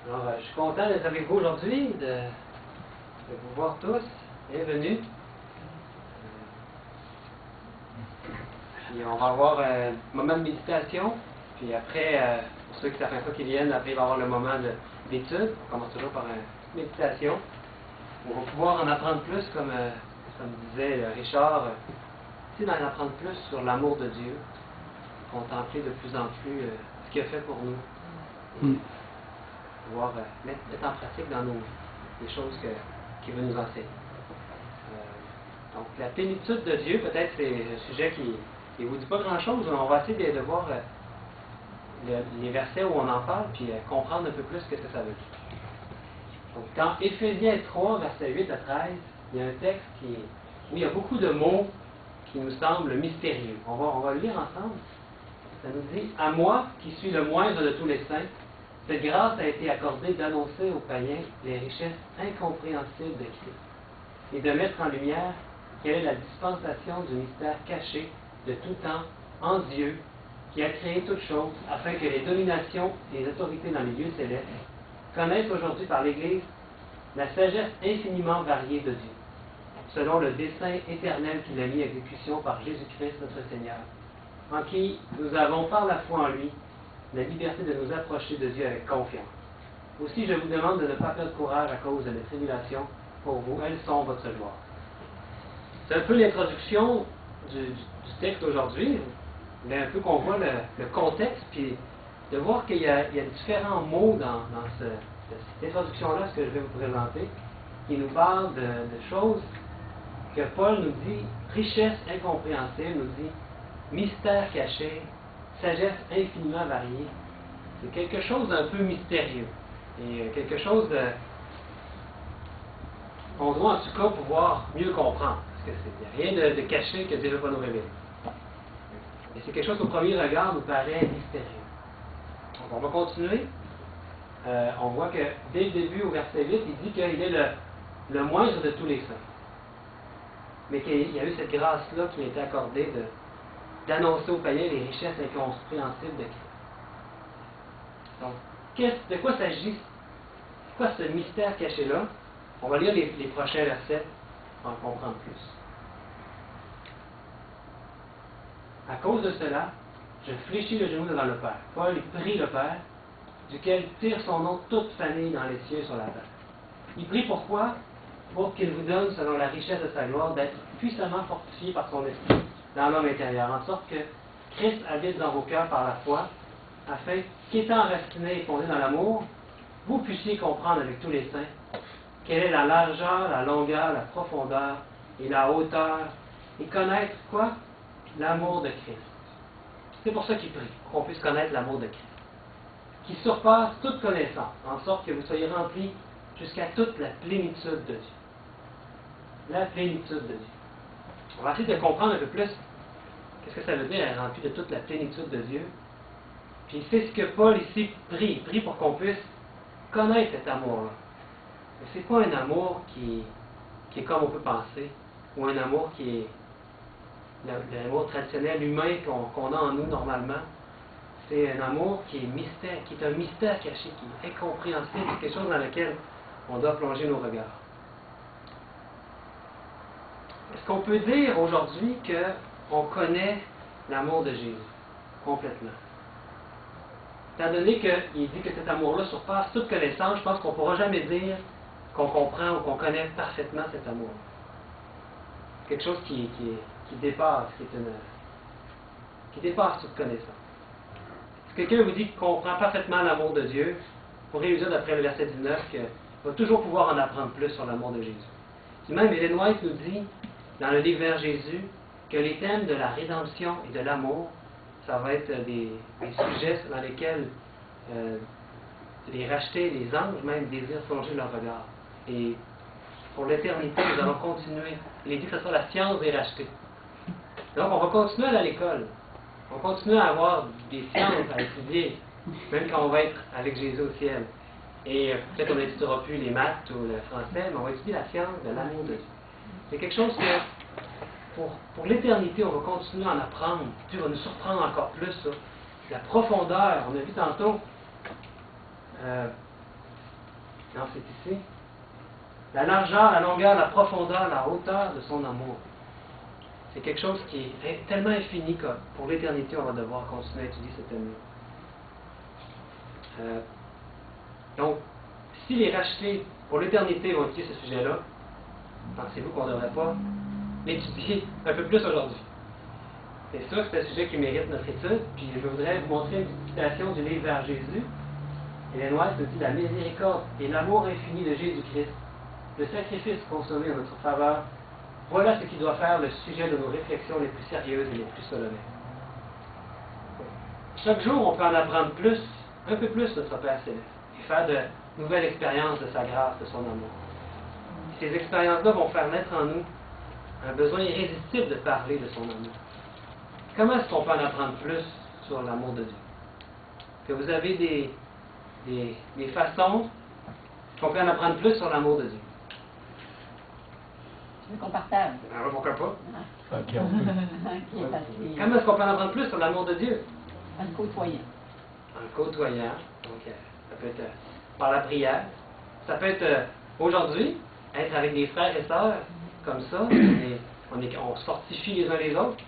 Alors, je suis content d'être avec vous aujourd'hui, de vous voir tous. Bienvenue. Puis on va avoir un moment de méditation. Puis après, pour ceux qui savent pas qu'ils viennent, après il va y avoir le moment d'étude. On commence toujours par une méditation. On va pouvoir en apprendre plus, comme disait Richard, d'en apprendre plus sur l'amour de Dieu. Contempler de plus en plus ce qu'il a fait pour nous. Et pouvoir mettre en pratique dans les choses qu'il veut nous enseigner. Donc, la plénitude de Dieu, peut-être c'est un sujet qui ne vous dit pas grand-chose. On va essayer de voir les versets où on en parle, puis comprendre un peu plus ce que ça veut dire. Donc, dans Éphésiens 3, versets 8 à 13, il y a un texte où il y a beaucoup de mots qui nous semblent mystérieux. On va le lire ensemble. Ça nous dit « À moi, qui suis le moindre de tous les saints, cette grâce a été accordée d'annoncer aux païens les richesses incompréhensibles de Christ et de mettre en lumière quelle est la dispensation du mystère caché de tout temps en Dieu qui a créé toutes choses afin que les dominations et les autorités dans les lieux célestes connaissent aujourd'hui par l'Église la sagesse infiniment variée de Dieu, selon le dessein éternel qu'il a mis à exécution par Jésus-Christ notre Seigneur, en qui nous avons par la foi en lui la liberté de nous approcher de Dieu avec confiance. Aussi, je vous demande de ne pas perdre courage à cause de mes tribulations. Pour vous, elles sont votre gloire. C'est un peu l'introduction du texte aujourd'hui. Il y a un peu qu'on voit le contexte, puis de voir qu'il y a différents mots dans cette introduction-là, ce que je vais vous présenter, qui nous parlent de choses que Paul nous dit, richesse incompréhensible, nous dit mystère caché, sagesse infiniment variée. C'est quelque chose d'un peu mystérieux. Et quelque chose qu'on doit en tout cas pouvoir mieux comprendre. Parce qu'il n'y a rien de caché que Dieu ne veut pas nous révéler. Et c'est quelque chose qu'au premier regard nous paraît mystérieux. Donc on va continuer. On voit que dès le début, au verset 8, il dit qu'il est le moindre de tous les saints. Mais qu'il y a eu cette grâce-là qui a été accordée d'annoncer aux païens les richesses incompréhensibles de Christ. Donc, de quoi s'agit? C'est quoi ce mystère caché-là? On va lire les prochains versets pour en comprendre plus. À cause de cela, je fléchis le genou devant le Père. Paul prie le Père, duquel tire son nom toute famille dans les cieux et sur la terre. Il prie pourquoi? Pour qu'il vous donne, selon la richesse de sa gloire, d'être puissamment fortifié par son esprit dans l'homme intérieur, en sorte que Christ habite dans vos cœurs par la foi, afin qu'étant enraciné et fondé dans l'amour, vous puissiez comprendre avec tous les saints quelle est la largeur, la longueur, la profondeur et la hauteur, et connaître quoi? L'amour de Christ. C'est pour ça qu'il prie, pour qu'on puisse connaître l'amour de Christ, qui surpasse toute connaissance, en sorte que vous soyez remplis jusqu'à toute la plénitude de Dieu. La plénitude de Dieu. On va essayer de comprendre un peu plus qu'est-ce que ça veut dire, être rempli de toute la plénitude de Dieu. Puis c'est ce que Paul ici prie. Il prie pour qu'on puisse connaître cet amour-là. Mais c'est pas un amour qui est comme on peut penser, ou un amour qui est l'amour traditionnel humain qu'on a en nous normalement. C'est un amour qui est mystère, qui est un mystère caché, qui est incompréhensible. C'est quelque chose dans lequel on doit plonger nos regards. Est-ce qu'on peut dire aujourd'hui qu'on connaît l'amour de Jésus complètement? Étant donné qu'il dit que cet amour-là surpasse toute connaissance, je pense qu'on ne pourra jamais dire qu'on comprend ou qu'on connaît parfaitement cet amour. C'est quelque chose qui dépasse, qui dépasse toute connaissance. Si quelqu'un vous dit qu'il comprend parfaitement l'amour de Dieu, vous pourrez lui dire d'après le verset 19 qu'il va toujours pouvoir en apprendre plus sur l'amour de Jésus. Puis même Ellen White nous dit, dans le livre Vers Jésus, que les thèmes de la rédemption et de l'amour, ça va être des sujets dans lesquels les rachetés, les anges même, désirent plonger leur regard. Et pour l'éternité, nous allons continuer. Il est dit que ce sera la science des rachetés. Donc, on va continuer à aller à l'école. On va continuer à avoir des sciences à étudier, même quand on va être avec Jésus au ciel. Et peut-être qu'on n'étudiera plus les maths ou le français, mais on va étudier la science de l'amour de Dieu. C'est quelque chose que, pour l'éternité, on va continuer à en apprendre. Dieu va nous surprendre encore plus. Ça. La profondeur, on a vu tantôt, Non, c'est ici. La largeur, la longueur, la profondeur, la hauteur de son amour. C'est quelque chose qui est tellement infini que pour l'éternité, on va devoir continuer à étudier ce thème-là. Donc, si les rachetés pour l'éternité vont étudier ce sujet-là, pensez-vous qu'on ne devrait pas l'étudier un peu plus aujourd'hui? C'est sûr que c'est un sujet qui mérite notre étude, puis je voudrais vous montrer une petite citation du livre Vers Jésus. Hélène White nous dit: la miséricorde et l'amour infini de Jésus-Christ, le sacrifice consommé en notre faveur, voilà ce qui doit faire le sujet de nos réflexions les plus sérieuses et les plus solennelles. Chaque jour, on peut en apprendre plus, un peu plus de notre Père Céleste, et faire de nouvelles expériences de sa grâce, de son amour. Ces expériences-là vont faire naître en nous un besoin irrésistible de parler de son amour. Comment est-ce qu'on peut en apprendre plus sur l'amour de Dieu? Que vous avez des façons qu'on peut en apprendre plus sur l'amour de Dieu. Tu veux qu'on partage? Alors, pourquoi pas? Ok, Comment est-ce qu'on peut en apprendre plus sur l'amour de Dieu? En le côtoyant. En le côtoyant. Donc, ça peut être par la prière. Ça peut être aujourd'hui, être avec des frères et sœurs, comme ça. On se fortifie les uns les autres.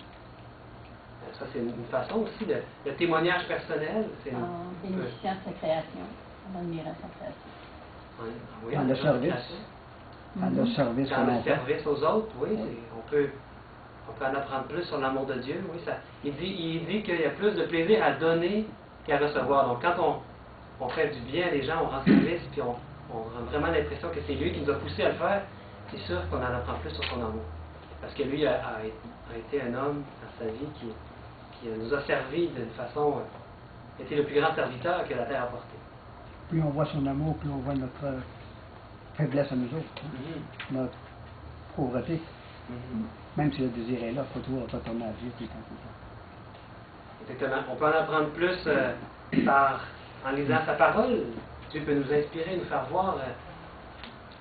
Ça, c'est une façon aussi de témoignage personnel. En bénéficiant de sa création, en admirant sa création. Oui, dans le service. Dans le service dans le service aux autres, oui. On peut en apprendre plus sur l'amour de Dieu. Oui, il dit qu'il y a plus de plaisir à donner qu'à recevoir. Donc, quand on fait du bien à des gens, on rend service, puis on a vraiment l'impression que c'est lui qui nous a poussé à le faire, c'est sûr qu'on en apprend plus sur son amour. Parce que lui a été un homme dans sa vie qui nous a servi d'une façon, était le plus grand serviteur que la terre a porté. Plus on voit son amour, plus on voit notre faiblesse à nous autres, notre pauvreté. Même si le désir est là, il faut toujours retourner à Dieu tout le temps. Exactement. On peut en apprendre plus en lisant sa parole. Dieu peut nous inspirer, nous faire voir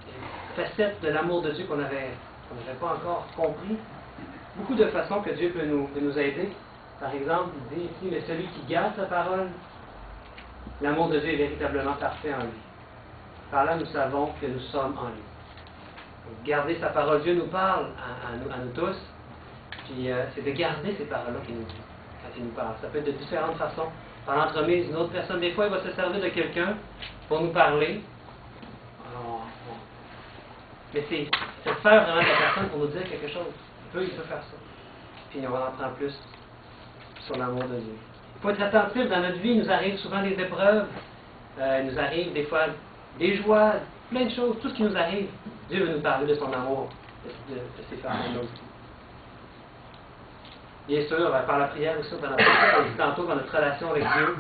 une facette de l'amour de Dieu qu'on n'avait pas encore compris. Beaucoup de façons que Dieu peut nous aider. Par exemple, il dit ici: mais celui qui garde sa parole, l'amour de Dieu est véritablement parfait en lui. Par là, nous savons que nous sommes en lui. Donc, garder sa parole, Dieu nous parle à nous tous, puis c'est de garder ces paroles-là qu'il nous dit quand il nous parle. Ça peut être de différentes façons. Par l'entremise d'une autre personne, des fois, il va se servir de quelqu'un pour nous parler. Mais c'est de faire vraiment de la personne pour nous dire quelque chose. Il peut faire ça. Puis on va en apprendre plus sur l'amour de Dieu. Il faut être attentif. Dans notre vie, il nous arrive souvent des épreuves. Il nous arrive des fois des joies, plein de choses. Tout ce qui nous arrive, Dieu veut nous parler de son amour, de ces façons-là aussi. Bien sûr, par la prière aussi, on a dit tantôt, dans notre relation avec Dieu,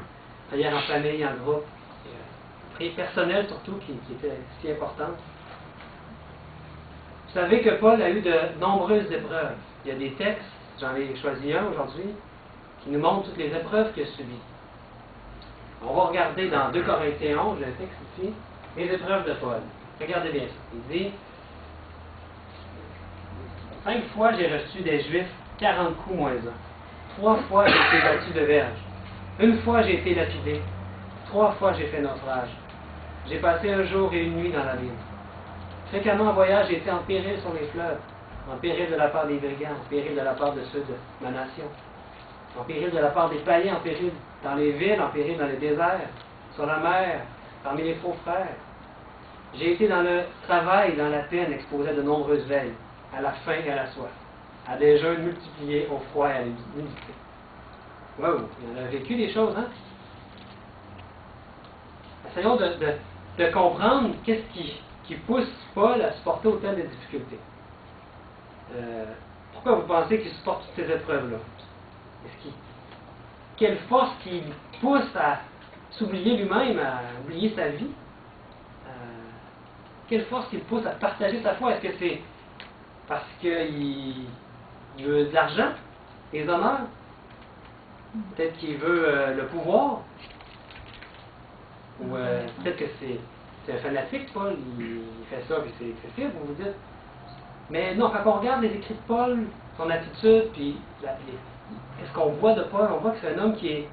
prière en famille, en groupe, prière personnelle surtout, qui était si importante. Vous savez que Paul a eu de nombreuses épreuves. Il y a des textes, j'en ai choisi un aujourd'hui, qui nous montrent toutes les épreuves qu'il a subies. On va regarder dans 2 Corinthiens 11, j'ai un texte ici, les épreuves de Paul. Regardez bien ça. Il dit: 5 fois j'ai reçu des Juifs 40 coups moins 1. 3 fois j'ai été battu de verge. 1 fois j'ai été lapidé. 3 fois j'ai fait naufrage. J'ai passé 1 jour et 1 nuit dans la ville. Fréquemment en voyage, j'ai été en péril sur les fleuves, en péril de la part des brigands, en péril de la part de ceux de ma nation, en péril de la part des païens, en péril dans les villes, en péril dans les déserts, sur la mer, parmi les faux frères. J'ai été dans le travail, dans la peine, exposé à de nombreuses veilles, à la faim et à la soif, à des jeûnes multipliés, au froid et à l'humidité. Wow, il en a vécu des choses, hein? Essayons de comprendre qu'est-ce qui pousse Paul à supporter autant de difficultés. Pourquoi vous pensez qu'il supporte toutes ces épreuves-là? Quelle force qui pousse à s'oublier lui-même, à oublier sa vie? Quelle force qui le pousse à partager sa foi? Est-ce que c'est parce qu'il veut de l'argent, des honneurs? Peut-être qu'il veut le pouvoir? Ou peut-être que c'est un fanatique, Paul, il fait ça, puis c'est excessif, vous vous dites. Mais non, quand on regarde les écrits de Paul, son attitude, puis qu'est-ce qu'on voit de Paul, on voit que c'est un homme qui est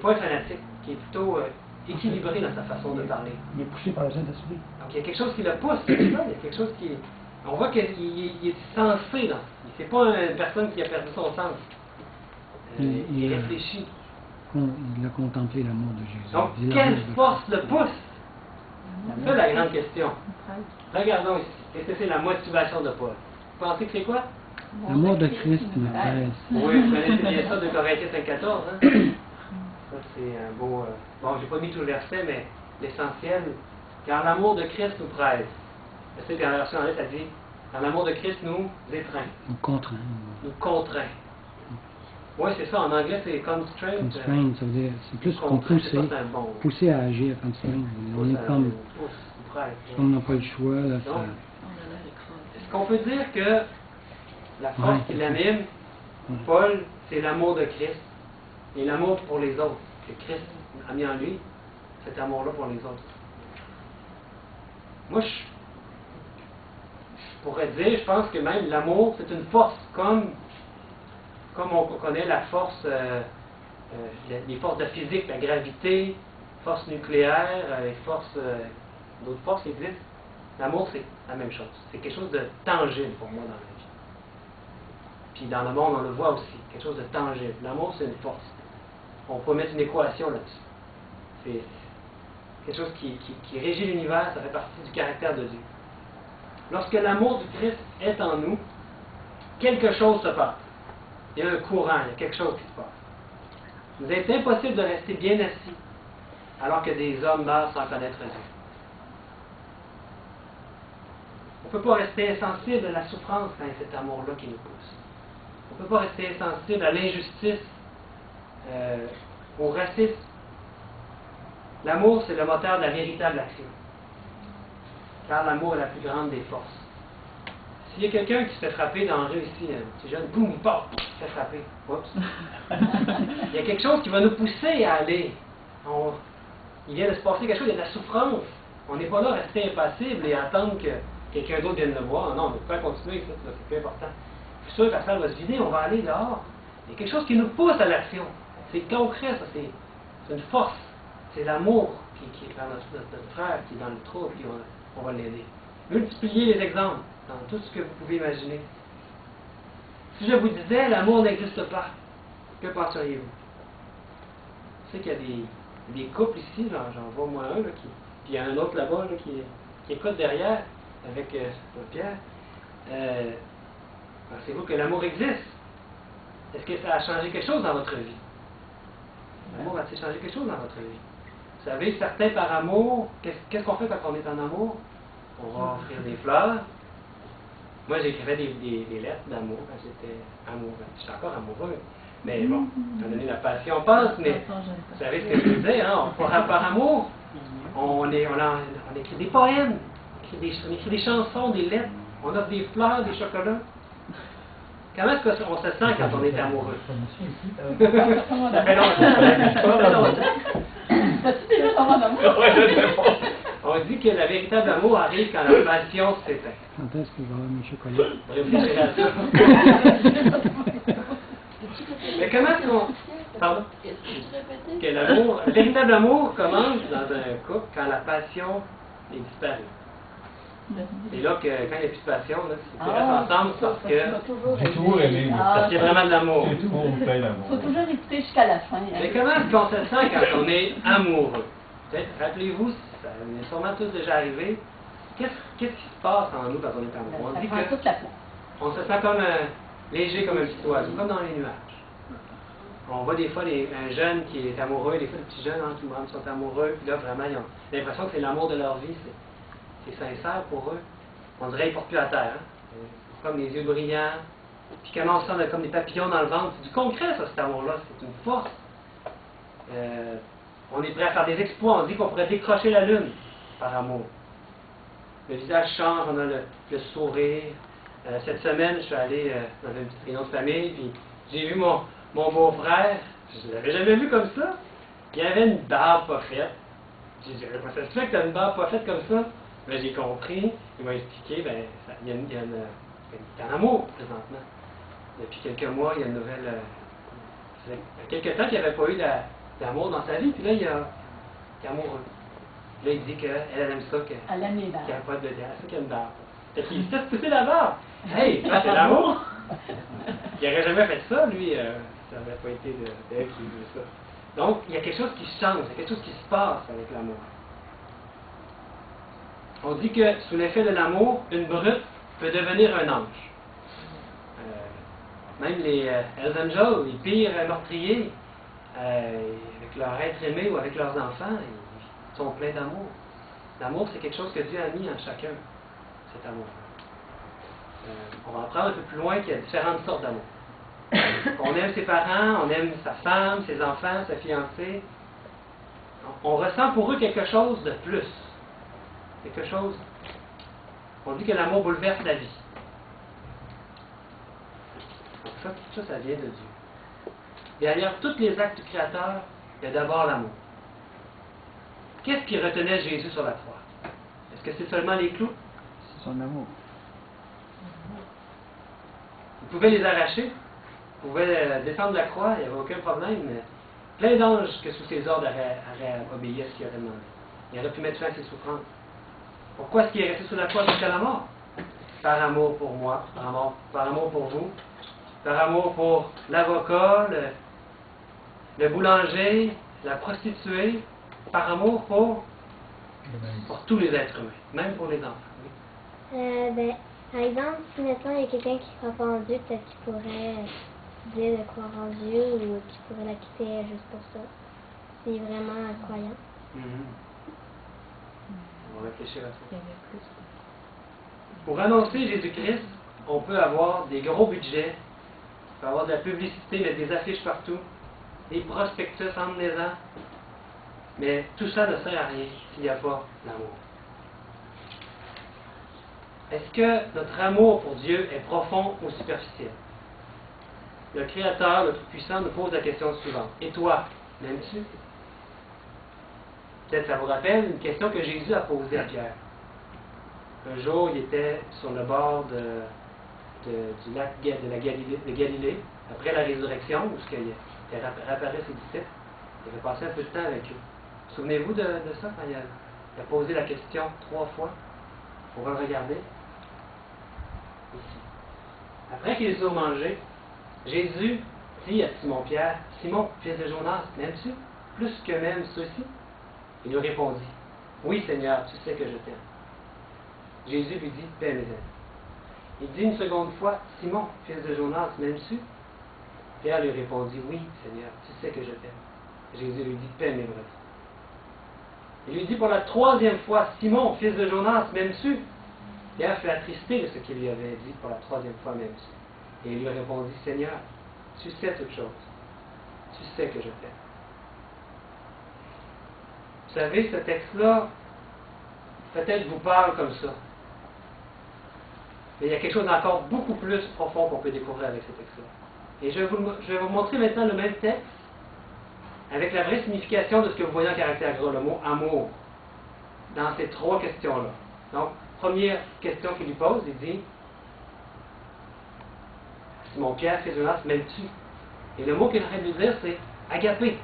pas un fanatique, qui est plutôt équilibré dans sa façon de parler. Il est poussé par le Saint-Esprit. Donc il y a quelque chose qui le pousse, c'est ça, il y a quelque chose qui... On voit qu'il est sensé, là. C'est pas une personne qui a perdu son sens. Il réfléchit. Il a contemplé l'amour de Jésus. Donc, quelle force le pousse? C'est ça la grande question. Regardons ici. Qu'est-ce que c'est la motivation de Paul? Vous pensez que c'est quoi? L'amour de Christ me presse. Oui, vous connaissez bien ça de Corinthiens 5,14. Hein? Ça, c'est un beau... Bon, j'ai pas mis tout le verset, mais l'essentiel. Car l'amour de Christ nous presse. Je sais que dans la version anglaise, ça dit car l'amour de Christ nous étreint. Nous contraint. Nous contraint. Oui, c'est ça. En anglais, c'est constraint. Constraint, ça veut dire, c'est plus qu'on pousser, bon, pousser à agir, constraint. On est comme, on n'a pas le choix. Là, ça... Est-ce qu'on peut dire que la force qui l'anime, Paul, c'est l'amour de Christ et l'amour pour les autres, que Christ a mis en lui, cet amour-là pour les autres. Moi, je pourrais dire, je pense que même l'amour, c'est une force, comme on connaît la force, les forces de physique, la gravité, force nucléaire, les forces, d'autres forces existent. L'amour, c'est la même chose. C'est quelque chose de tangible pour moi dans la vie. Puis dans le monde, on le voit aussi, quelque chose de tangible. L'amour, c'est une force. On peut mettre une équation là-dessus. C'est quelque chose qui régit l'univers, ça fait partie du caractère de Dieu. Lorsque l'amour du Christ est en nous, quelque chose se passe. Il y a un courant, il y a quelque chose qui se passe. Il est impossible de rester bien assis alors que des hommes meurent sans connaître Dieu. On ne peut pas rester insensible à la souffrance quand il y a cet amour-là qui nous pousse. On ne peut pas rester insensible à l'injustice, au racisme. L'amour, c'est le moteur de la véritable action. Car l'amour est la plus grande des forces. S'il y a quelqu'un qui se fait frapper dans la rue ici, un petit jeune, boum, il part, il se fait frapper. Oups. Il y a quelque chose qui va nous pousser à aller. Il vient de se passer quelque chose, il y a de la souffrance. On n'est pas là à rester impassible et à attendre que quelqu'un d'autre vienne le voir. Non, on ne peut pas continuer avec ça, c'est plus important. Je suis sûr que la salle va se vider, on va aller dehors. Il y a quelque chose qui nous pousse à l'action. C'est concret, ça, c'est une force. C'est l'amour qui est vers notre frère, qui est dans le trouble, puis on va l'aider. Multipliez les exemples dans tout ce que vous pouvez imaginer. Si je vous disais, l'amour n'existe pas, que penseriez-vous? Je sais qu'il y a des couples ici, j'en vois moi un, là, puis il y a un autre là-bas là, qui écoute derrière, avec Pierre. Pensez-vous que l'amour existe? Est-ce que ça a changé quelque chose dans votre vie? L'amour a-t-il changé quelque chose dans votre vie? Vous savez, certains par amour, qu'est-ce qu'on fait quand on est en amour? On va offrir des fleurs. Moi, j'écrivais des lettres d'amour quand j'étais amoureux. Je suis encore amoureux. Mais bon, étant donné la passion passe, mais vous savez ce que je veux dire, hein? Par amour, on écrit des poèmes, on écrit des chansons, des lettres, on offre des fleurs, des chocolats. Comment est-ce qu'on se sent quand on est amoureux? Ça fait longtemps. As-tu déjà tombé en amour? On dit que le véritable amour arrive quand la passion s'éteint. Quand est-ce que je vais avoir mes chocolats? Réfléchir à ça. Mais comment est-ce qu'on... Pardon? Que l'amour, le véritable amour commence dans un couple quand la passion est disparue. C'est là que quand il n'y a plus de passion, là, c'est qu'ils restent ensemble parce que... J'ai toujours aimé, moi. Parce qu'il y a vraiment de l'amour. J'ai toujours plein d'amour. Il faut toujours écouter jusqu'à la fin. Hein. Mais comment est-ce qu'on se sent quand on est amoureux? Peut-être, rappelez-vous, ça est sûrement tous déjà arrivé. Qu'est-ce qui se passe en nous quand on est amoureux? On dit prend toute la place. on se sent comme léger comme un petit oiseau, comme dans les nuages. On voit des fois un jeune qui est amoureux, des fois des petits jeunes qui sont amoureux, puis là vraiment ils ont l'impression que c'est l'amour de leur vie, c'est sincère pour eux. On dirait qu'ils ne portent plus à terre. Hein? Comme les yeux brillants, puis comment on se sent comme des papillons dans le ventre. C'est du concret ça, cet amour-là, c'est une force. On est prêt à faire des exploits, on dit qu'on pourrait décrocher la lune par amour. Le visage change, on a le sourire. Cette semaine, je suis allé dans une petite réunion de famille, puis j'ai vu mon beau-frère, je ne l'avais jamais vu comme ça. Il avait une barbe pas faite. J'ai dit, ça se fait que tu as une barbe pas faite comme ça? Ben, j'ai compris, il m'a expliqué, il y a un amour présentement. Depuis quelques mois, il y a une nouvelle... il y a quelques temps qu'il n'y avait pas eu d'amour dans sa vie, puis là, il qui est amoureux. Là, il dit qu'elle aime ça, Elle aime les qu'il n'y a barbes. pas de dents, c'est qu'il y a une barbe. Fait qu'il se fait pousser la barbe. Hey, ça c'est l'amour! Il n'aurait jamais fait ça, lui, ça n'aurait pas été d'elle qui veut ça. Donc, il y a quelque chose qui change, il y a quelque chose qui se passe avec l'amour. On dit que sous l'effet de l'amour, une brute peut devenir un ange. Même les Hells Angels, les pires meurtriers, avec leur être aimé ou avec leurs enfants, ils sont pleins d'amour. L'amour, c'est quelque chose que Dieu a mis en chacun, cet amour. On va apprendre un peu plus loin qu'il y a différentes sortes d'amour. On aime ses parents, on aime sa femme, ses enfants, sa fiancée. On ressent pour eux quelque chose de plus. Quelque chose. On dit que l'amour bouleverse la vie. Donc ça vient de Dieu. Derrière tous les actes du Créateur, il y a d'abord l'amour. Qu'est-ce qui retenait Jésus sur la croix? Est-ce que c'est seulement les clous? C'est son amour. Il pouvait les arracher, il pouvait descendre de la croix, il n'y avait aucun problème, mais plein d'anges que sous ses ordres auraient obéi à ce qu'il aurait demandé. Il aurait pu mettre fin à ses souffrances. Pourquoi est-ce qu'il est resté sous la croix jusqu'à la mort? Par amour pour moi, par amour pour vous, par amour pour l'avocat, le boulanger, la prostituée, par amour pour tous les êtres humains, même pour les enfants. Par exemple, si maintenant il y a quelqu'un qui ne croit pas en Dieu, peut-être qu'il pourrait dire de croire en Dieu ou qu'il pourrait la quitter juste pour ça. C'est vraiment un croyant. On va réfléchir à ça. Pour annoncer Jésus-Christ, on peut avoir des gros budgets, on peut avoir de la publicité, mettre des affiches partout, des prospectus, emmenez-en. Mais tout ça ne sert à rien s'il n'y a pas l'amour. Est-ce que notre amour pour Dieu est profond ou superficiel? Le Créateur, le Tout-Puissant, nous pose la question suivante. Et toi, m'aimes-tu? Peut-être ça vous rappelle une question que Jésus a posée à Pierre. Un jour, il était sur le bord du lac de Galilée, après la résurrection, où il réapparaît ses disciples. Il avait passé un peu de temps avec eux. Souvenez-vous de ça, quand il a posé la question 3 fois? On va le regarder. Ici. Après qu'ils ont mangé, Jésus dit à Simon-Pierre, « Simon, fils de Jonas, m'aimes-tu plus que même ceux-ci? » Il lui répondit, « Oui, Seigneur, tu sais que je t'aime. » Jésus lui dit, « Paix mes amis. » Il dit une seconde fois, « Simon, fils de Jonas, m'aimes-tu? » Pierre lui répondit, « Oui, Seigneur, tu sais que je t'aime. » Jésus lui dit, « Paix mes brebis. » Il lui dit pour la 3e fois, « Simon, fils de Jonas, m'aimes-tu? » Pierre fut attristé de ce qu'il lui avait dit pour la 3e fois, m'aimes-tu? Et il lui répondit, « Seigneur, tu sais toutes choses. Tu sais que je t'aime. » Vous savez, ce texte-là, peut-être vous parle comme ça. Mais il y a quelque chose d'encore beaucoup plus profond qu'on peut découvrir avec ce texte-là. Et je vais vous montrer maintenant le même texte, avec la vraie signification de ce que vous voyez en caractère gras, le mot amour, dans ces 3 questions-là. Donc, première question qu'il lui pose, il dit, « Simon-Pierre, fils de Jonas, m'aimes-tu? » Et le mot qu'il arrête de lui dire, c'est « agapé ». Vous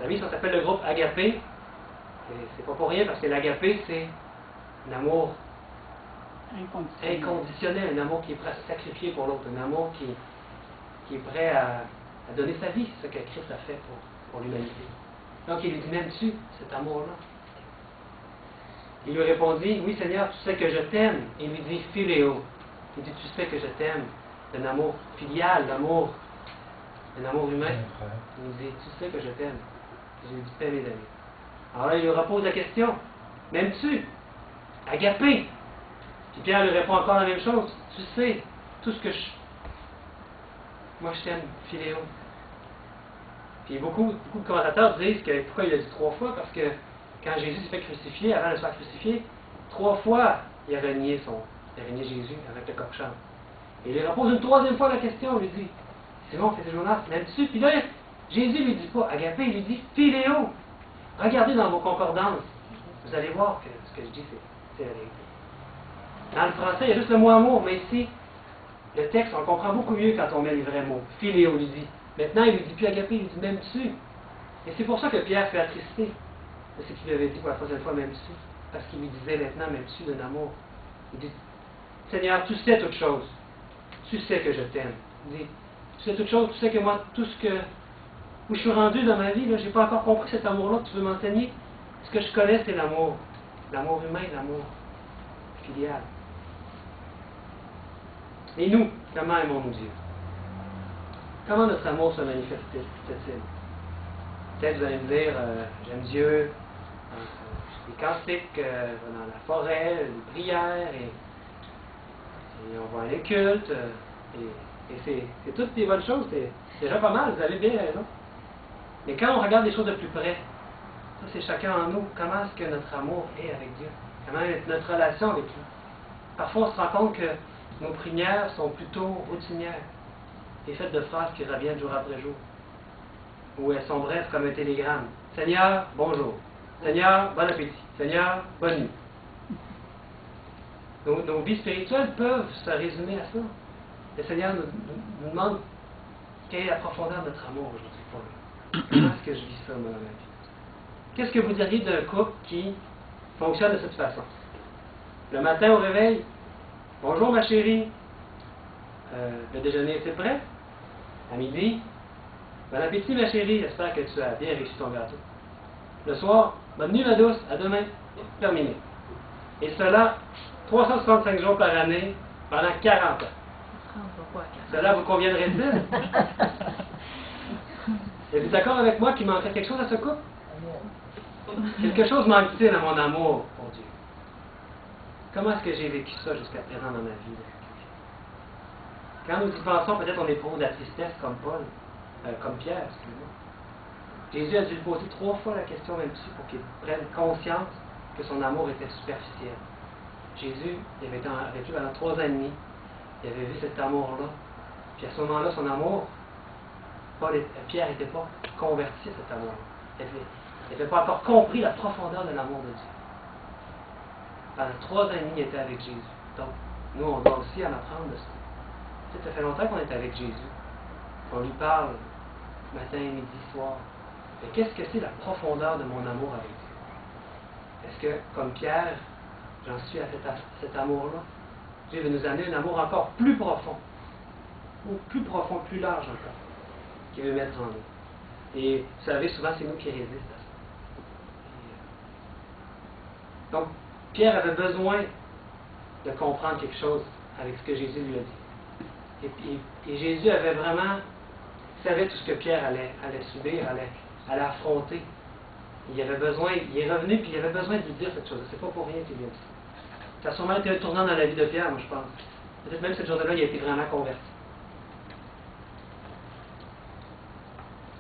savez, ça s'appelle le groupe agapé. C'est pas pour rien, parce que l'agapé, c'est un amour inconditionnel, un amour qui est prêt à se sacrifier pour l'autre, un amour qui est prêt à donner sa vie. C'est ce que Christ a fait pour l'humanité. Donc il lui dit, m'aimes-tu cet amour-là? Il lui répondit, oui Seigneur, tu sais que je t'aime. Il lui dit, philéo. Il dit, tu sais que je t'aime. Un amour filial, un amour humain. Il lui dit, tu sais que je t'aime. Je lui dis, paix mes amis. Alors là, il lui repose la question, m'aimes-tu? Agapé. Puis Pierre lui répond encore la même chose. Tu sais, tout ce que moi je t'aime, philéo. Puis beaucoup de commentateurs disent que pourquoi il a dit 3 fois, parce que quand Jésus s'est fait crucifier, avant de se faire crucifier, 3 fois il a renié Jésus avec le coq-chambre. Et il lui repose une 3e fois la question, il lui dit, Simon, fils de Jonas, m'aimes-tu? Puis là, Jésus lui dit pas agapé, il lui dit philéo. Regardez dans vos concordances. Vous allez voir que ce que je dis, c'est la vérité. Dans le français, il y a juste le mot amour, mais ici, le texte, on le comprend beaucoup mieux quand on met les vrais mots. Philéo lui dit. Maintenant, il lui dit plus agapé, il lui dit m'aimes-tu? Et c'est pour ça que Pierre fait attrister. de ce qu'il lui avait dit pour la troisième fois, m'aimes-tu? Parce qu'il lui disait maintenant, m'aimes-tu d'un amour? Il dit, Seigneur, tu sais toutes choses. Tu sais que je t'aime. Il dit, tu sais toutes choses, tu sais que moi, où je suis rendu dans ma vie, je n'ai pas encore compris cet amour-là que tu veux m'enseigner. Ce que je connais, c'est l'amour. L'amour humain, l'amour filial. Et nous, comment aimons-nous Dieu? Comment notre amour se manifeste-t-il? Peut-être vous allez me dire, j'aime Dieu, des cantiques dans la forêt, des prières, et on va aller cultes, et c'est toutes des bonnes choses, c'est déjà pas mal, vous avez bien raison. Mais quand on regarde les choses de plus près, ça c'est chacun en nous, comment est-ce que notre amour est avec Dieu? Comment est notre relation avec lui? Parfois on se rend compte que nos prières sont plutôt routinières, et faites de phrases qui reviennent jour après jour, ou elles sont brèves comme un télégramme. Seigneur, bonjour. Seigneur, bon appétit. Seigneur, bonne nuit. Nos vies spirituelles peuvent se résumer à ça. Le Seigneur nous demande quelle est la profondeur de notre amour aujourd'hui pour lui. Comment est-ce que je vis ça dans ma vie? Qu'est-ce que vous diriez d'un couple qui fonctionne de cette façon? Le matin au réveil, bonjour ma chérie, le déjeuner est-il prêt? À midi, bon appétit ma chérie, j'espère que tu as bien réussi ton gâteau. Le soir, bonne nuit ma douce, à demain, terminé. Et cela, 365 jours par année, pendant 40 ans. Cela vous conviendrait-il? Êtes-vous d'accord avec moi qu'il manquerait quelque chose à ce couple? Quelque chose manque-t-il à mon amour pour Dieu? Comment est-ce que j'ai vécu ça jusqu'à présent dans ma vie? Quand nous y pensons, peut-être on éprouve de la tristesse comme Paul, comme Pierre, excusez-moi. Jésus a dû lui poser 3 fois la question même-ci pour qu'il prenne conscience que son amour était superficiel. Jésus, il avait été avec lui pendant 3 ans et demi. Il avait vu cet amour-là. Puis à ce moment-là, son amour, Pierre n'était pas converti à cet amour-là. Il n'avait pas encore compris la profondeur de l'amour de Dieu. Pendant 3 ans et demi, il était avec Jésus. Donc, nous, on doit aussi en apprendre de ça. Tu sais, ça fait longtemps qu'on est avec Jésus. On lui parle matin, midi, soir. Mais qu'est-ce que c'est la profondeur de mon amour avec Dieu? Est-ce que, comme Pierre, j'en suis à cet amour-là? Dieu veut nous amener un amour encore plus profond, ou plus profond, plus large encore, qu'il veut mettre en nous. Et vous savez, souvent, c'est nous qui résistons à ça. Donc, Pierre avait besoin de comprendre quelque chose avec ce que Jésus lui a dit. Et Jésus avait vraiment, savait tout ce que Pierre allait subir, allait affronter. Il avait besoin, il est revenu puis il avait besoin de lui dire cette chose. C'est pas pour rien qu'il lui a dit. Ça a sûrement été un tournant dans la vie de Pierre, moi je pense. Peut-être même cette journée-là, il a été vraiment converti.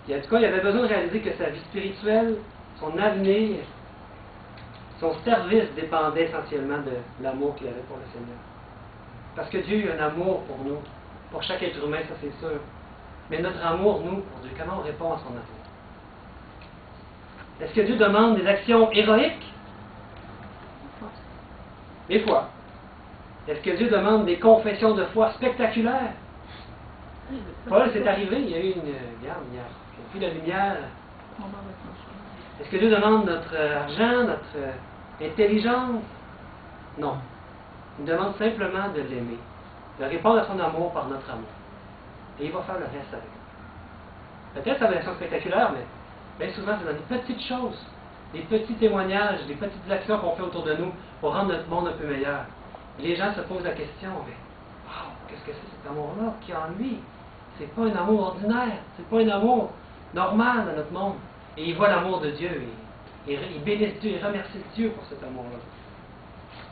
Et en tout cas, il avait besoin de réaliser que sa vie spirituelle, son avenir, son service dépendait essentiellement de l'amour qu'il avait pour le Seigneur. Parce que Dieu a un amour pour nous, pour chaque être humain, ça c'est sûr. Mais notre amour, nous, pour Dieu, comment on répond à son amour? Est-ce que Dieu demande des actions héroïques? Des fois. Est-ce que Dieu demande des confessions de foi spectaculaires? Paul, c'est arrivé, il y a eu il a pris la lumière. Est-ce que Dieu demande notre argent, notre intelligence? Non. Il demande simplement de l'aimer, de répondre à son amour par notre amour. Et il va faire le reste avec nous. Peut-être ça va être spectaculaire, mais bien souvent, c'est dans des petites choses, des petits témoignages, des petites actions qu'on fait autour de nous pour rendre notre monde un peu meilleur. Et les gens se posent la question, mais wow, qu'est-ce que c'est cet amour-là qui est en lui? C'est pas un amour ordinaire, c'est pas un amour normal dans notre monde. Et ils voient l'amour de Dieu, et ils bénissent Dieu, ils remercient Dieu pour cet amour-là.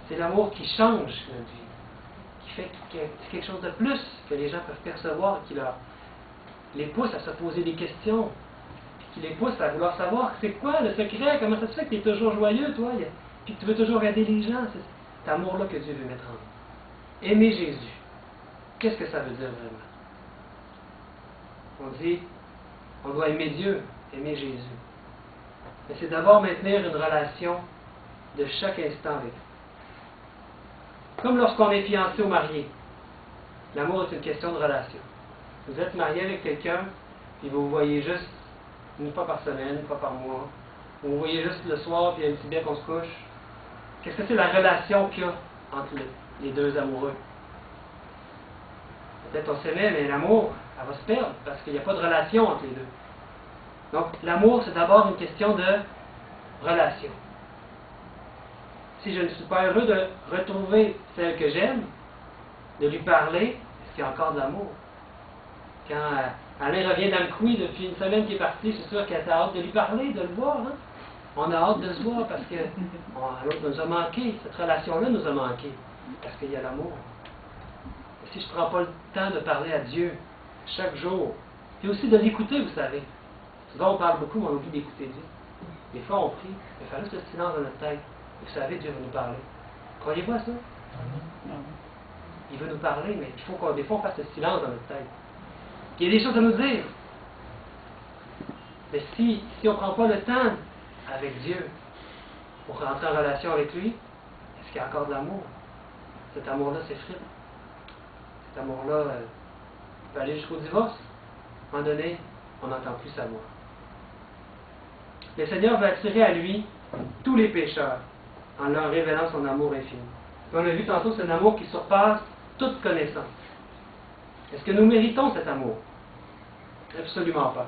C'est l'amour qui change notre vie, qui fait quelque chose de plus que les gens peuvent percevoir, qui les pousse à se poser des questions, qui les pousse à vouloir savoir c'est quoi le secret, comment ça se fait que tu es toujours joyeux, toi, puis que tu veux toujours aider les gens. C'est cet amour-là que Dieu veut mettre en nous. Aimer Jésus. Qu'est-ce que ça veut dire vraiment? On dit, on doit aimer Dieu, aimer Jésus. Mais c'est d'abord maintenir une relation de chaque instant avec lui. Comme lorsqu'on est fiancé ou marié. L'amour est une question de relation. Vous êtes marié avec quelqu'un, puis vous vous voyez juste une fois par semaine, une fois par mois, Ou vous voyez juste le soir, puis il y a un petit bec, on se couche? Qu'est-ce que c'est la relation qu'il y a entre les deux amoureux? Peut-être on s'aimait, mais l'amour, elle va se perdre, parce qu'il n'y a pas de relation entre les deux. Donc, l'amour, c'est d'abord une question de relation. Si je ne suis pas heureux de retrouver celle que j'aime, de lui parler, est-ce qu'il y a encore de l'amour? Quand Alain revient d'Amkoui depuis une semaine qu'il est parti, je suis sûr qu'elle a hâte de lui parler, de le voir. Hein? On a hâte de se voir parce que l'autre nous a manqué. Cette relation-là nous a manqué. Parce qu'il y a l'amour. Et si je ne prends pas le temps de parler à Dieu chaque jour, puis aussi de l'écouter, vous savez. Souvent on parle beaucoup, mais on oublie d'écouter Dieu. Des fois on prie, il faut juste le silence dans notre tête. Vous savez, Dieu va nous parler. Croyez-vous à ça? Il veut nous parler, mais il faut qu'on des fois on fasse le silence dans notre tête. Il y a des choses à nous dire. Mais si on ne prend pas le temps avec Dieu pour rentrer en relation avec lui, est-ce qu'il y a encore de l'amour? Cet amour-là s'effrite. Cet amour-là peut aller jusqu'au divorce. À un moment donné, on n'entend plus sa voix. Le Seigneur veut attirer à lui tous les pécheurs en leur révélant son amour infini. Et on a vu tantôt, c'est un amour qui surpasse toute connaissance. Est-ce que nous méritons cet amour? Absolument pas.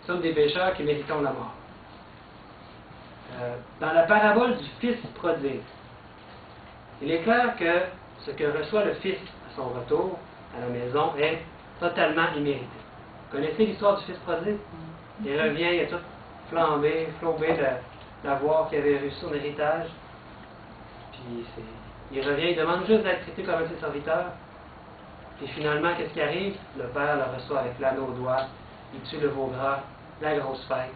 Nous sommes des pécheurs qui méritons la mort. Dans la parabole du Fils prodigue, il est clair que ce que reçoit le Fils à son retour à la maison est totalement immérité. Vous connaissez l'histoire du Fils prodigue? Il revient, il a tout flambé d'avoir qu'il avait reçu son héritage. Puis il revient, il demande juste d'être traité comme un de ses serviteurs. Et finalement, qu'est-ce qui arrive? Le père le reçoit avec l'anneau au doigt, il tue le veau gras, la grosse fête.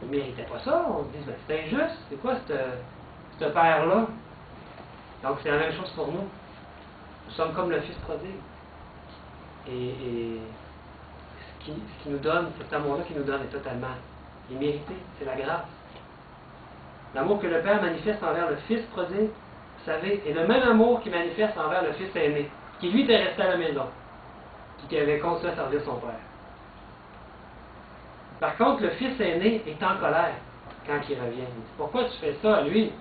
Il ne méritait pas ça. On se dit, ben, c'est injuste. C'est quoi ce père-là? Donc, c'est la même chose pour nous. Nous sommes comme le Fils prodigue. Et ce qui nous donne, cet amour-là qui nous donne est totalement immérité. C'est la grâce. L'amour que le Père manifeste envers le Fils prodigue, vous savez, est le même amour qu'il manifeste envers le Fils aîné, qui lui était resté à la maison, puis qui avait continué à servir son Père. Par contre, le Fils aîné est en colère quand il revient. Il dit, pourquoi tu fais ça à lui?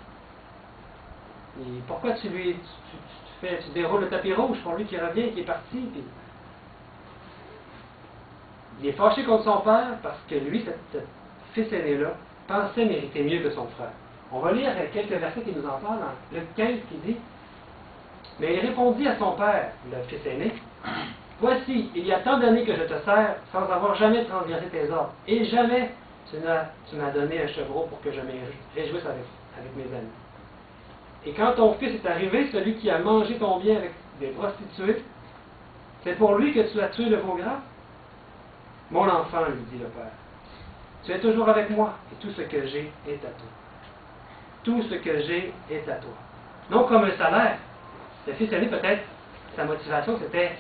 Et pourquoi tu déroules le tapis rouge pour lui qui revient, qui est parti? Puis il est fâché contre son père parce que lui, ce fils aîné-là, pensait mériter mieux que son frère. On va lire quelques versets qui nous en parlent dans Luc 15 qui dit, mais il répondit à son père, le fils aîné, voici, il y a tant d'années que je te sers sans avoir jamais transgressé tes ordres, et jamais tu m'as donné un chevreau pour que je me réjouisse avec mes amis. Et quand ton fils est arrivé, celui qui a mangé ton bien avec des prostituées, c'est pour lui que tu as tué le veau gras? Mon enfant, lui dit le père, tu es toujours avec moi, et tout ce que j'ai est à toi. Tout ce que j'ai est à toi. Non comme un salaire. Le fils aîné, peut-être, sa motivation, c'était,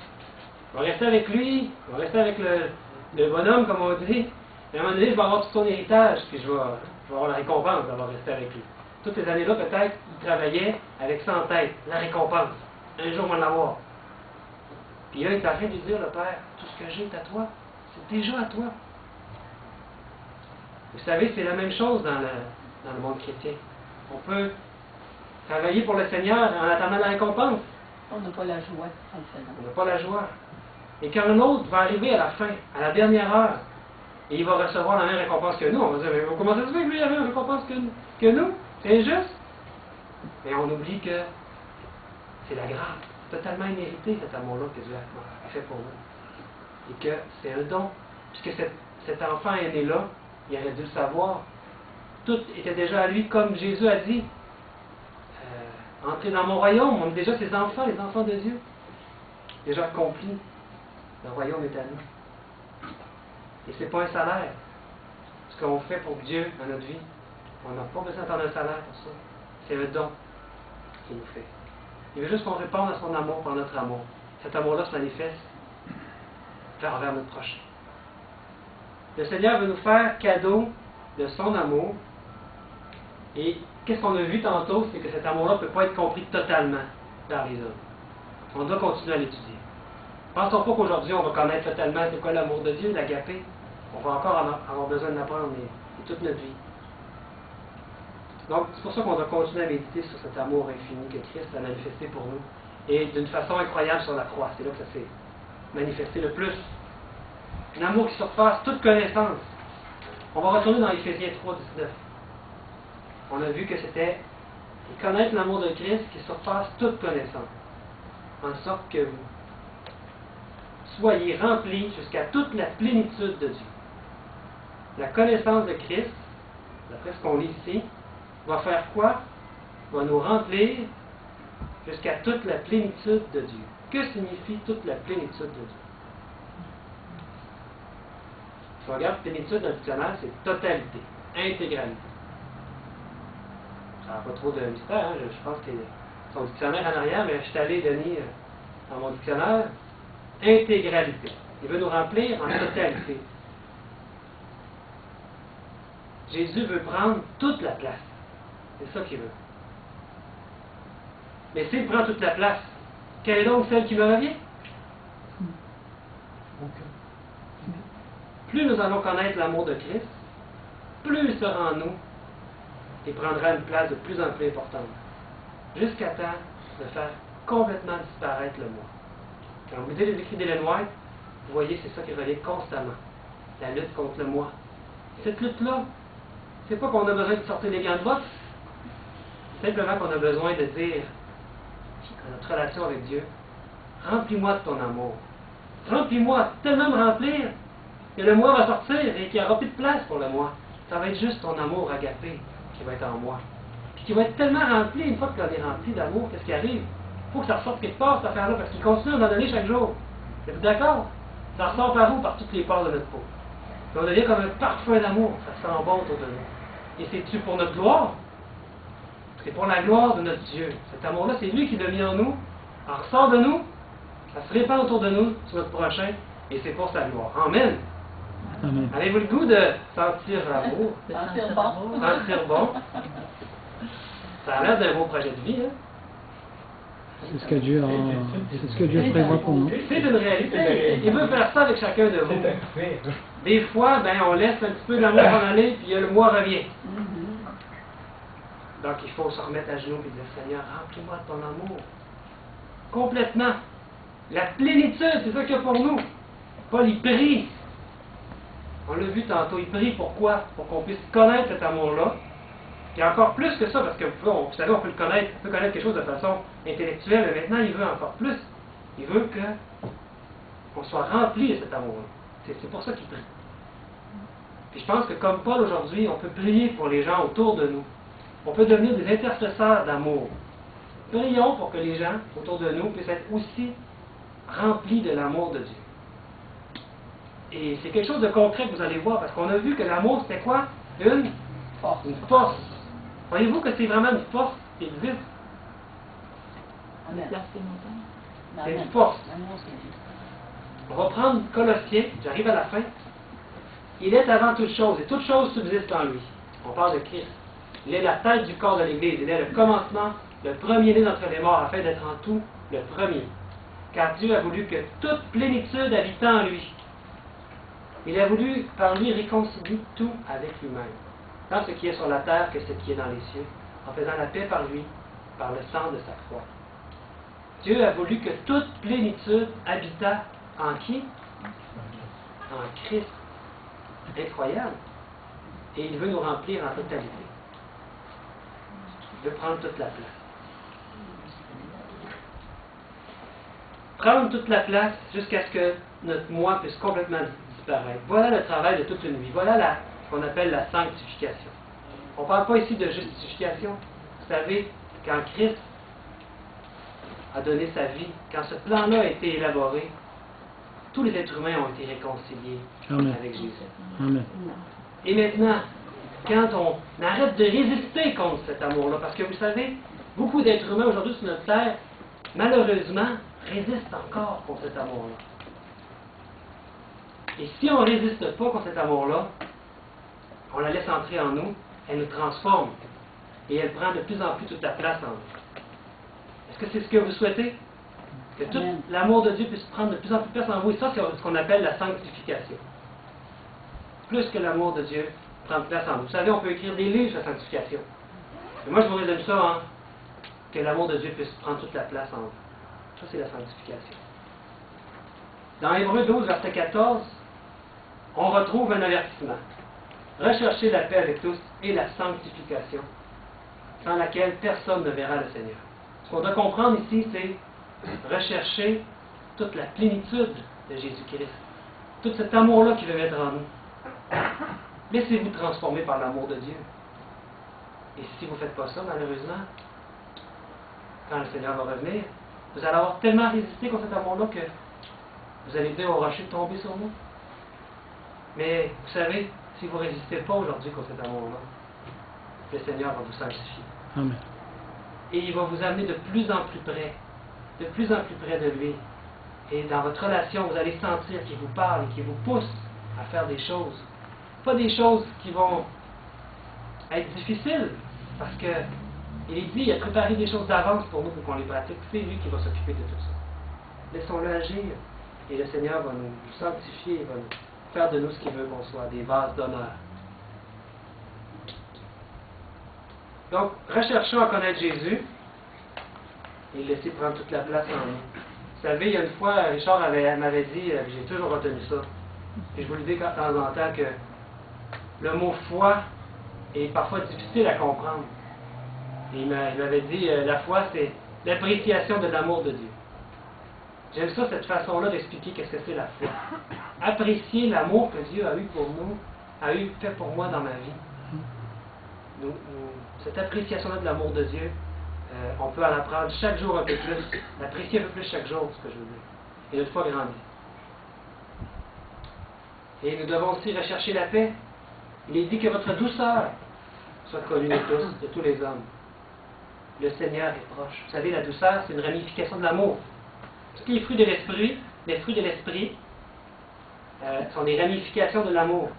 je vais rester avec lui, je vais rester avec le bonhomme, comme on dit, et à un moment donné, je vais avoir tout son héritage, puis je vais avoir la récompense d'avoir resté avec lui. Toutes ces années-là, peut-être, il travaillait avec ça en tête, la récompense. Un jour, on va l'avoir. Puis là, il est en train de lui dire, le Père, tout ce que j'ai est à toi. C'est déjà à toi. Vous savez, c'est la même chose dans le monde chrétien. On peut travailler pour le Seigneur en attendant la récompense. On n'a pas la joie en le faisant. On n'a pas la joie. Et quand un autre va arriver à la fin, à la dernière heure, et il va recevoir la même récompense que nous, on va dire, mais comment ça se fait que lui a la même récompense que nous? C'est injuste. Mais on oublie que c'est la grâce. C'est totalement immérité cet amour-là que Dieu a fait pour nous. Et que c'est un don. Puisque cet enfant aîné-là, il aurait dû le savoir. Tout était déjà à lui, comme Jésus a dit. Entrez dans mon royaume, on est déjà ses enfants, les enfants de Dieu. Déjà accompli. Le royaume est à nous. Et ce n'est pas un salaire. Ce qu'on fait pour Dieu dans notre vie, on n'a pas besoin d'attendre un salaire pour ça. C'est un don qu'il nous fait. Il veut juste qu'on réponde à son amour par notre amour. Cet amour-là se manifeste envers notre prochain. Le Seigneur veut nous faire cadeau de son amour. Et qu'est-ce qu'on a vu tantôt, c'est que cet amour-là ne peut pas être compris totalement par les hommes. On doit continuer à l'étudier. Pensons pas qu'aujourd'hui on va connaître totalement c'est quoi l'amour de Dieu, l'agapé. On va encore avoir besoin d'apprendre des toute notre vie. Donc, c'est pour ça qu'on doit continuer à méditer sur cet amour infini que Christ a manifesté pour nous. Et d'une façon incroyable sur la croix. C'est là que ça s'est manifesté le plus. Un amour qui surpasse toute connaissance. On va retourner dans Éphésiens 3, 19. On a vu que c'était connaître l'amour de Christ qui surpasse toute connaissance. En sorte que vous soyez remplis jusqu'à toute la plénitude de Dieu. La connaissance de Christ, d'après ce qu'on lit ici, va faire quoi? Va nous remplir jusqu'à toute la plénitude de Dieu. Que signifie toute la plénitude de Dieu? Si on regarde plénitude dans le dictionnaire, c'est totalité, intégralité. Ça n'a pas trop de mystère, hein? Je pense que son dictionnaire en arrière, mais je suis allé donner dans mon dictionnaire intégralité. Il veut nous remplir en totalité. Jésus veut prendre toute la place. C'est ça qu'il veut. Mais s'il prend toute la place, quelle est donc celle qui me revient? Plus nous allons connaître l'amour de Christ, plus il sera en nous et prendra une place de plus en plus importante, jusqu'à temps de faire complètement disparaître le moi. Quand vous lisez les écrits d'Ellen White, vous voyez, c'est ça qui revient constamment, la lutte contre le moi. Cette lutte-là, c'est pas qu'on a besoin de sortir les gants de boxe, c'est simplement qu'on a besoin de dire à notre relation avec Dieu, remplis-moi de ton amour. Remplis-moi, tellement me remplir que le moi va sortir et qu'il n'y aura plus de place pour le moi. Ça va être juste ton amour agapé qui va être en moi. Puis qui va être tellement rempli, une fois que l'on est rempli d'amour, qu'est-ce qui arrive? Il faut que ça ressorte quelque part, cette affaire-là, parce qu'il continue à nous en donner chaque jour. Êtes-vous d'accord? Ça ressort par où? Par toutes les pores de notre peau. Et on devient comme un parfum d'amour. Ça sent bon autour de nous. Et c'est-tu pour notre gloire? C'est pour la gloire de notre Dieu. Cet amour-là, c'est lui qui l'a mis en nous. En ressort de nous, ça se répand autour de nous, sur notre prochain, et c'est pour sa gloire. Amen. Amen. Avez-vous le goût de sentir l'amour? Sentir bon. Sentir bon? Ça a l'air d'un beau projet de vie, hein? C'est ce que Dieu prévoit pour nous. C'est une réalité. Il veut faire ça avec chacun de vous. Des fois, on laisse un petit peu l'amour en aller, puis le moi revient. Donc, il faut se remettre à genoux et dire, Seigneur, remplis-moi de ton amour. Complètement. La plénitude, c'est ça qu'il y a pour nous. Paul, il prie. On l'a vu tantôt, il prie pourquoi? Pour qu'on puisse connaître cet amour-là. Et encore plus que ça, parce que vous savez, on peut le connaître, on peut connaître quelque chose de façon intellectuelle, mais maintenant, il veut encore plus. Il veut qu'on soit rempli de cet amour-là. C'est pour ça qu'il prie. Puis je pense que comme Paul aujourd'hui, on peut prier pour les gens autour de nous. On peut devenir des intercesseurs d'amour. Prions pour que les gens autour de nous puissent être aussi remplis de l'amour de Dieu. Et c'est quelque chose de concret que vous allez voir, parce qu'on a vu que l'amour, c'était quoi? Une force. Voyez-vous que c'est vraiment une force qui existe? Amen. C'est une force. On va prendre Colossiens, j'arrive à la fin. Il est avant toute chose, et toute chose subsiste en lui. On parle de Christ. Il est la tête du corps de l'Église. Il est le commencement, le premier-né d'entre les morts, afin d'être en tout le premier. Car Dieu a voulu que toute plénitude habite en lui. Il a voulu par lui réconcilier tout avec lui-même, tant ce qui est sur la terre que ce qui est dans les cieux, en faisant la paix par lui, par le sang de sa croix. Dieu a voulu que toute plénitude habitât en qui? En Christ. Incroyable. Et il veut nous remplir en totalité. Il veut prendre toute la place. Prendre toute la place jusqu'à ce que notre moi puisse complètement disparaître. Voilà le travail de toute une vie. Voilà ce qu'on appelle la sanctification. On ne parle pas ici de justification. Vous savez, quand Christ a donné sa vie, quand ce plan-là a été élaboré, tous les êtres humains ont été réconciliés avec Jésus. Amen. Et maintenant, quand on arrête de résister contre cet amour-là, parce que vous savez, beaucoup d'êtres humains aujourd'hui sur notre terre, malheureusement, résistent encore contre cet amour-là. Et si on ne résiste pas contre cet amour-là, on la laisse entrer en nous, elle nous transforme. Et elle prend de plus en plus toute la place en nous. Est-ce que c'est ce que vous souhaitez? Que tout l'amour de Dieu puisse prendre de plus en plus de place en vous. Et ça, c'est ce qu'on appelle la sanctification. Plus que l'amour de Dieu prendre place en nous. Vous savez, on peut écrire des livres sur la sanctification. Mais moi, je vous résume ça, hein, que l'amour de Dieu puisse prendre toute la place en vous. Ça, c'est la sanctification. Dans Hébreux 12, verset 14, on retrouve un avertissement. Recherchez la paix avec tous et la sanctification, sans laquelle personne ne verra le Seigneur. Ce qu'on doit comprendre ici, c'est rechercher toute la plénitude de Jésus-Christ. Tout cet amour-là qui veut être en nous. Laissez-vous transformer par l'amour de Dieu. Et si vous ne faites pas ça, malheureusement, quand le Seigneur va revenir, vous allez avoir tellement résisté contre cet amour-là que vous allez dire au rocher de tomber sur nous. Mais vous savez, si vous ne résistez pas aujourd'hui contre cet amour-là, le Seigneur va vous sanctifier. Amen. Et il va vous amener de plus en plus près de lui. Et dans votre relation, vous allez sentir qu'il vous parle et qu'il vous pousse à faire des choses. Pas des choses qui vont être difficiles, parce que il est dit, il a préparé des choses d'avance pour nous pour qu'on les pratique. C'est lui qui va s'occuper de tout ça. Laissons-le agir, et le Seigneur va nous sanctifier, il va nous faire de nous ce qu'il veut qu'on soit, des vases d'honneur. Donc, recherchons à connaître Jésus et le laisser prendre toute la place en nous. Vous savez, il y a une fois, Richard m'avait dit, j'ai toujours retenu ça, et je vous le dis de temps en temps, que le mot foi est parfois difficile à comprendre. Et il m'avait dit, la foi, c'est l'appréciation de l'amour de Dieu. J'aime ça, cette façon-là d'expliquer qu'est-ce que c'est la foi. Apprécier l'amour que Dieu a eu pour nous, a eu fait pour moi dans ma vie. Cette appréciation-là de l'amour de Dieu, on peut en apprendre chaque jour un peu plus, apprécier un peu plus chaque jour, ce que je veux dire, et notre foi grandit. Et nous devons aussi rechercher la paix. Il est dit que votre douceur soit connue de tous, de tous les hommes. Le Seigneur est proche. Vous savez, la douceur, c'est une ramification de l'amour. Tous les fruits de l'esprit, sont des ramifications de l'amour.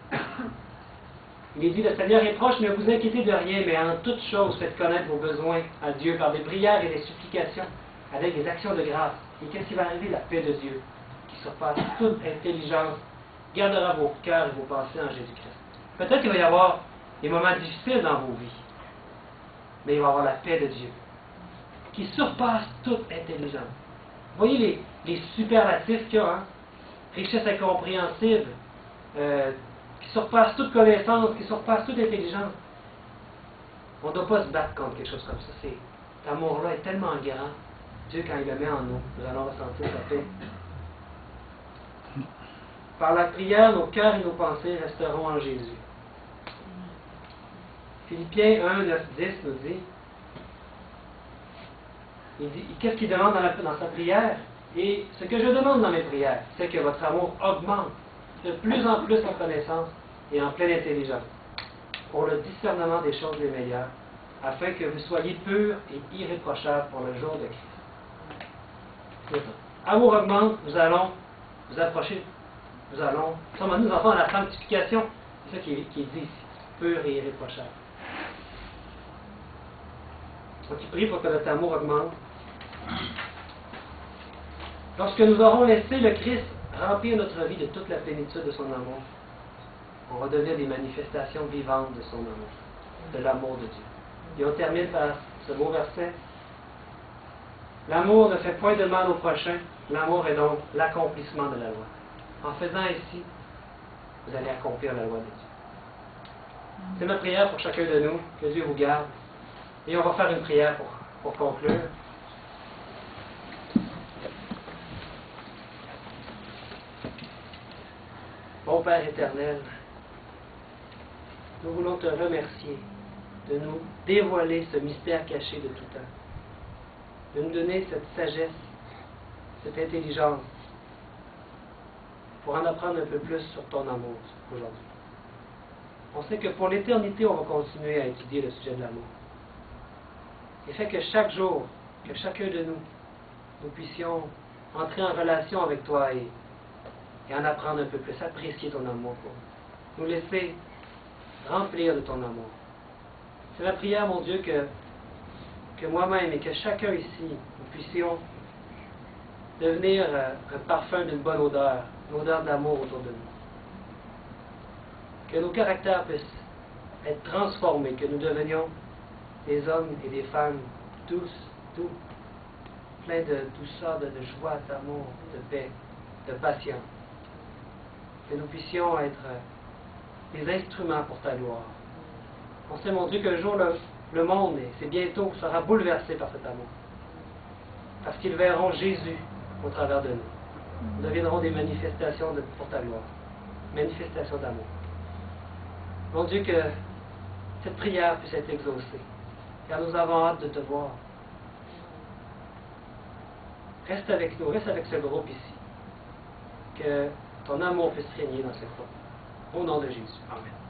Il est dit, le Seigneur est proche, ne vous inquiétez de rien, mais en toute chose, faites connaître vos besoins à Dieu par des prières et des supplications, avec des actions de grâce. Et qu'est-ce qui va arriver? La paix de Dieu, qui surpasse toute intelligence, gardera vos cœurs et vos pensées en Jésus-Christ. Peut-être qu'il va y avoir des moments difficiles dans vos vies, mais il va y avoir la paix de Dieu, qui surpasse toute intelligence. Vous voyez les superlatifs qu'il y a, hein? Richesse incompréhensible, qui surpasse toute connaissance, qui surpasse toute intelligence. On ne doit pas se battre contre quelque chose comme ça. Cet amour-là est tellement grand. Dieu, quand il le met en nous, nous allons ressentir sa paix. Par la prière, nos cœurs et nos pensées resteront en Jésus. Philippiens 1, 9, 10 nous dit, qu'est-ce qu'il demande dans sa prière? Et ce que je demande dans mes prières, c'est que votre amour augmente de plus en plus en connaissance et en pleine intelligence, pour le discernement des choses les meilleures, afin que vous soyez purs et irréprochables pour le jour de Christ. C'est ça. Amour augmente, nous allons vous approcher, nous sommes nous enfants dans la sanctification, c'est ça qui est dit ici, pur et irréprochable. Donc il prie pour que notre amour augmente. Lorsque nous aurons laissé le Christ remplir notre vie de toute la plénitude de son amour, on va devenir des manifestations vivantes de son amour, de l'amour de Dieu. Et on termine par ce beau verset. L'amour ne fait point de mal au prochain. L'amour est donc l'accomplissement de la loi. En faisant ainsi, vous allez accomplir la loi de Dieu. C'est ma prière pour chacun de nous. Que Dieu vous garde. Et on va faire une prière pour conclure. Bon Père éternel, nous voulons te remercier de nous dévoiler ce mystère caché de tout temps, de nous donner cette sagesse, cette intelligence, pour en apprendre un peu plus sur ton amour aujourd'hui. On sait que pour l'éternité, on va continuer à étudier le sujet de l'amour. Et fait que chaque jour, que chacun de nous, nous puissions entrer en relation avec toi et en apprendre un peu plus, apprécier ton amour pour nous laisser remplir de ton amour. C'est ma prière, mon Dieu, que moi-même et que chacun ici, nous puissions devenir un parfum d'une bonne odeur, une odeur d'amour autour de nous. Que nos caractères puissent être transformés, que nous devenions des hommes et des femmes douces, doux, pleins de douceur, de joie, d'amour, de paix, de patience. Que nous puissions être des instruments pour ta gloire. On sait, mon Dieu, qu'un jour le monde, et c'est bientôt, sera bouleversé par cet amour. Parce qu'ils verront Jésus au travers de nous. Nous deviendrons des manifestations pour ta gloire. Manifestations d'amour. Mon Dieu, que cette prière puisse être exaucée. Car nous avons hâte de te voir. Reste avec nous, reste avec ce groupe ici. Que ton amour puisse régner dans ce groupe. Au nom de Jésus. Amen.